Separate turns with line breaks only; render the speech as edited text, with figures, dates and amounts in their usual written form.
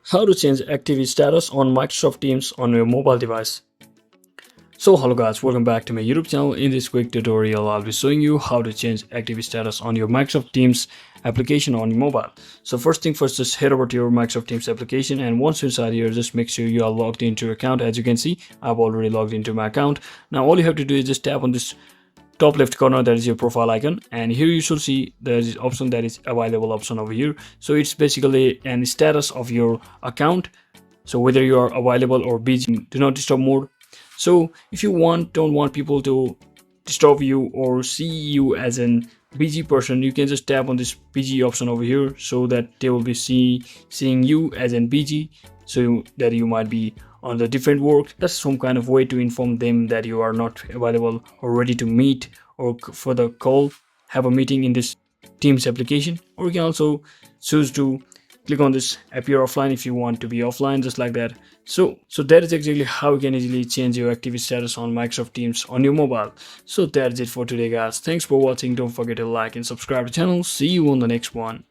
How to change activity status on Microsoft Teams on your mobile device. So hello guys, welcome back to my YouTube channel. In this quick tutorial, I'll be showing you how to change activity status on your Microsoft Teams application on your mobile. So first thing first, just head over to your Microsoft Teams application, and once inside here, just make sure you are logged into your account. As you can see, I've already logged into my account. Now all you have to do is just tap on this top left corner, that is your profile icon, and here you should see there is option that is available option over here. So it's basically an status of your account, so whether you are available or busy, do not disturb mode. So if you don't want people to disturb you or see you as an busy person, you can just tap on this busy option over here, so that they will be seeing you as an busy, so that you might be on the different work. That's some kind of way to inform them that you are not available or ready to meet or for the call, have a meeting in this Teams application. Or you can also choose to click on this appear offline if you want to be offline, just like that. So that is exactly how you can easily change your activity status on Microsoft Teams on your mobile. So that's it for today guys. Thanks for watching. Don't forget to like and subscribe to the channel. See you on the next one.